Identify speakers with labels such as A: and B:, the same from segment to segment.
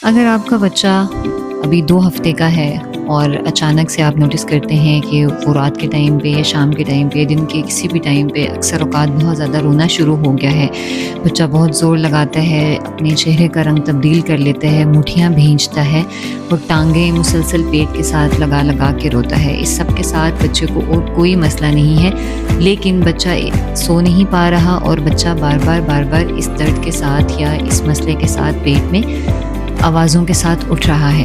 A: اگر آپ کا بچہ ابھی 2 ہفتے کا ہے اور اچانک سے آپ نوٹس کرتے ہیں کہ وہ رات کے ٹائم پہ یا شام کے ٹائم پہ دن کے کسی بھی ٹائم پہ اکثر اوقات بہت زیادہ رونا شروع ہو گیا ہے، بچہ بہت زور لگاتا ہے، اپنے چہرے کا رنگ تبدیل کر لیتا ہے، مٹھیاں بھینچتا ہے اور ٹانگیں مسلسل پیٹ کے ساتھ لگا لگا کے روتا ہے، اس سب کے ساتھ بچے کو اور کوئی مسئلہ نہیں ہے، لیکن بچہ سو نہیں پا رہا اور بچہ بار بار اس درد کے ساتھ یا اس مسئلے کے ساتھ پیٹ میں آوازوں کے ساتھ اٹھ رہا ہے،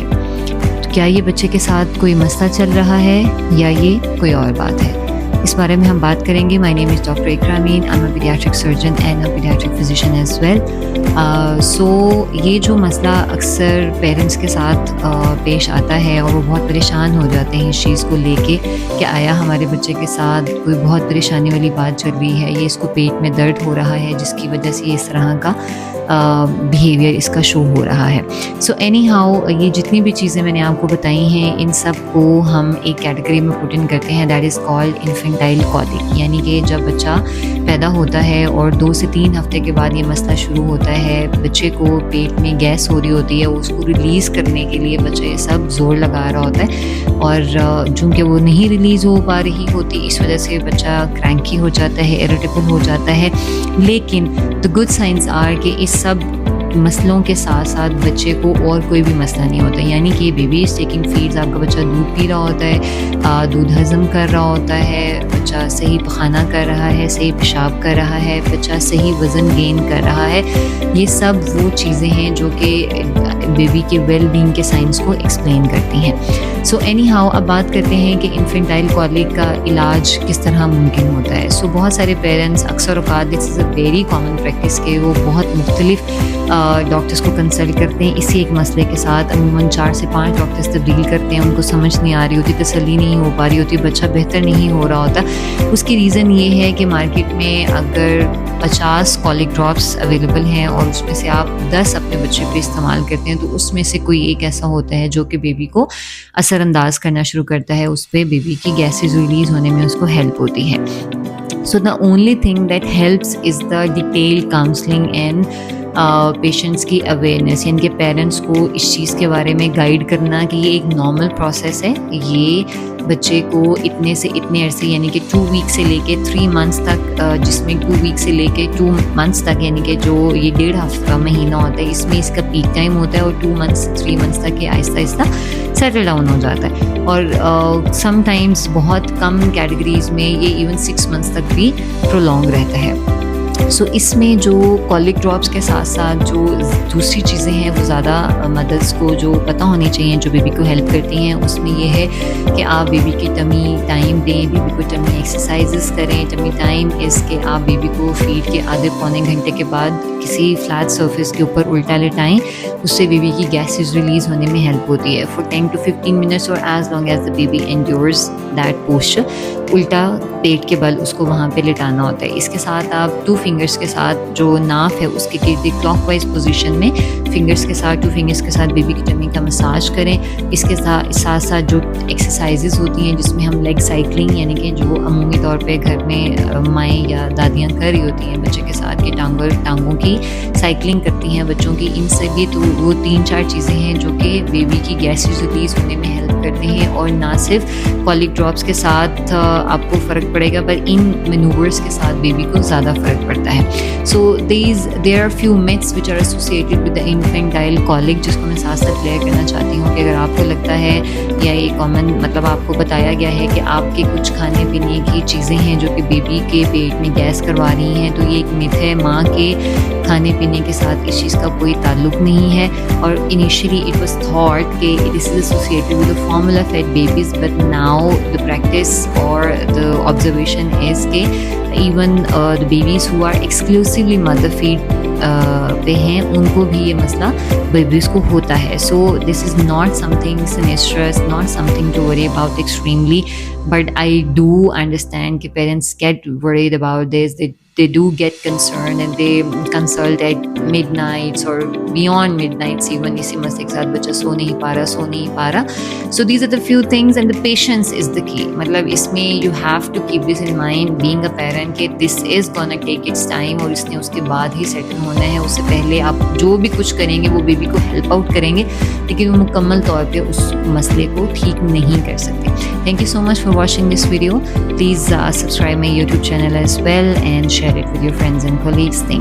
A: تو کیا یہ بچے کے ساتھ کوئی مسئلہ چل رہا ہے یا یہ کوئی اور بات ہے؟ اس بارے میں ہم بات کریں گے. My name is doctor Iqra Amin. I am a paediatric surgeon and a paediatric physician as well. So یہ جو مسئلہ اکثر پیرنٹس کے ساتھ پیش آتا ہے اور وہ بہت پریشان ہو جاتے ہیں اس چیز کو لے کے کہ آیا ہمارے بچے کے ساتھ کوئی بہت پریشانی والی بات چل رہی ہے، یہ اس کو پیٹ میں درد ہو رہا ہے جس کی وجہ سے اس طرح کا بیہیویئر اس کا شو ہو رہا ہے. سو اینی ہاؤ یہ جتنی بھی چیزیں میں نے آپ کو بتائی ہیں ان سب کو ہم ایک کیٹیگری میں پٹ ان کرتے ہیں، دیٹ از کالڈ انفینٹائل کولک، یعنی کہ جب بچہ پیدا ہوتا ہے اور 2 سے 3 ہفتے کے بعد یہ مسئلہ شروع ہوتا ہے، بچے کو پیٹ میں گیس ہو رہی ہوتی ہے، اس کو ریلیز کرنے کے لیے بچہ یہ سب زور لگا رہا ہوتا ہے اور چونکہ وہ نہیں ریلیز ہو پا رہی ہوتی اس وجہ سے بچہ کرینکی ہو جاتا ہے، اریٹیبل ہو جاتا ہے. لیکن the good signs are کہ اس سب مسئلوں کے ساتھ ساتھ بچے کو اور کوئی بھی مسئلہ نہیں ہوتا، یعنی کہ بیبی از ٹیکنگ فیڈز، آپ کا بچہ دودھ پی رہا ہوتا ہے، دودھ ہضم کر رہا ہوتا ہے، بچہ صحیح پخانہ کر رہا ہے، صحیح پیشاب کر رہا ہے، بچہ صحیح وزن گین کر رہا ہے. یہ سب وہ چیزیں ہیں جو کہ بیبی کے ویل بینگ کے سائنس کو ایکسپلین کرتی ہیں. سو اینی ہاؤ اب بات کرتے ہیں کہ انفینٹائل کولک کا علاج کس طرح ممکن ہوتا ہے. سو بہت سارے پیرنٹس اکثر اوقات دس از اے ویری کامن پریکٹس کہ وہ بہت مختلف ڈاکٹرس کو کنسلٹ کرتے ہیں اسی ایک مسئلے کے ساتھ، عموماً 4 سے 5 ڈاکٹرس تبدیل کرتے ہیں، ان کو سمجھ نہیں آ رہی ہوتی، تسلی نہیں ہو پا رہی ہوتی، بچہ بہتر نہیں ہو رہا ہوتا. اس کی ریزن یہ ہے کہ مارکیٹ میں اگر 50 کولک ڈراپس اویلیبل ہیں اور اس میں سے آپ 10 اپنے بچے پہ استعمال کرتے ہیں تو اس میں سے کوئی ایک ایسا ہوتا ہے جو کہ بیبی کو اثر انداز کرنا شروع کرتا ہے، اس پہ بیبی کی گیسز ریلیز ہونے میں اس کو ہیلپ ہوتی ہے. So the only thing that helps is the detailed counseling and patients کی اویئرنیس، یعنی کہ پیرنٹس کو اس چیز کے بارے میں گائیڈ کرنا کہ یہ ایک نارمل پروسیس ہے، یہ بچے کو اتنے سے اتنے عرصے یعنی کہ 2 ویک سے لے کے 3 منتھس تک، جس میں 2 ویک سے لے کے 2 منتھس تک یعنی کہ جو یہ 1.5 ہفتہ مہینہ ہوتا ہے اس میں اس کا پیک ٹائم ہوتا ہے اور 2 منتھس 3 منتھس تک یہ آہستہ آہستہ سیٹل ڈاؤن ہو جاتا ہے. اور سم ٹائمز بہت کم کیٹیگریز میں یہ ایون 6 منتھس تک بھی پرولونگ رہتا ہے. سو اس میں جو کولک ڈراپس کے ساتھ ساتھ جو دوسری چیزیں ہیں وہ زیادہ مدرس کو جو پتہ ہونی چاہیے جو بیبی کو ہیلپ کرتی ہیں، اس میں یہ ہے کہ آپ بیبی کی ٹمی ٹائم دیں، بیبی کو ٹمی ایکسرسائزز کریں. ٹمی ٹائم اس کے آپ بیبی کو فیڈ کے آدھے پونے گھنٹے کے بعد کسی فلیٹ سرفیس کے اوپر الٹا لٹائیں، اس سے بیبی کی گیسز ریلیز ہونے میں ہیلپ ہوتی ہے فار 10 to 15 منٹس اور as long as the baby endures that posture. الٹا پیٹ کے بل اس کو وہاں پہ لٹانا ہوتا ہے. اس کے ساتھ آپ 2 فنگرس کے ساتھ جو ناف ہے اس کے گرد کلاک وائز پوزیشن میں فنگرس کے ساتھ 2 فنگرس کے ساتھ بیبی کی ٹمی کا مساج کریں. اس کے ساتھ ساتھ جو ایکسرسائزز ہوتی ہیں جس میں ہم لیگ سائیکلنگ یعنی کہ جو عمومی طور پہ گھر میں مائیں یا دادیاں کر رہی ہوتی ہیں بچے کے ساتھ کہ ٹانگوں کی سائیکلنگ کرتی ہیں بچوں کی، ان سے بھی تو وہ 3-4 چیزیں ہیں جو کہ بیبی کی گیسز ریلیز ہونے میں ہیلپ کرتے ہیں. اور نہ صرف کولک ڈراپس کے ساتھ آپ کو فرق پڑے گا پر ان مینوورس کے ساتھ بیبی کو زیادہ فرق پڑتا ہے. سو there are few myths which are associated with the infantile colic جس کو میں ساتھ ساتھ کلیئر کرنا چاہتی ہوں کہ اگر آپ کو لگتا ہے یا یہ کامن مطلب آپ کو بتایا گیا ہے کہ آپ کے کچھ کھانے پینے کی چیزیں ہیں جو کہ بیبی کے پیٹ میں گیس کروا رہی ہیں تو یہ ایک myth ہے. ماں کے کھانے پینے کے ساتھ اس چیز کا کوئی تعلق نہیں ہے. اور انیشلی اٹ واز تھاٹ کہ this is associated with the formula fed babies but now the practice or the observation is کہ even the babies who are exclusively mother feed پہ ہیں ان کو بھی یہ مسئلہ بیبیز کو ہوتا ہے. So this is not something sinister, not something to worry about extremely, but I do understand کہ parents get worried about this. they do get concerned and they consult at midnights or beyond midnights even, اسی مسئلے کے ساتھ بچہ سو نہیں پا رہا. So these are the few things, and the patience is the key. مطلب اس میں you have to keep this in mind being a parent کہ this is gonna take its time, اور اس نے اس کے بعد ہی سیٹل ہونا ہے. اس سے پہلے آپ جو بھی کچھ کریں گے وہ بیبی کو ہیلپ آؤٹ کریں گے, لیکن وہ مکمل طور پہ اس مسئلے کو ٹھیک نہیں کر سکتے. Thank you so much for watching this video. Please subscribe my YouTube channel as well and share it with your friends and colleagues. Thank you.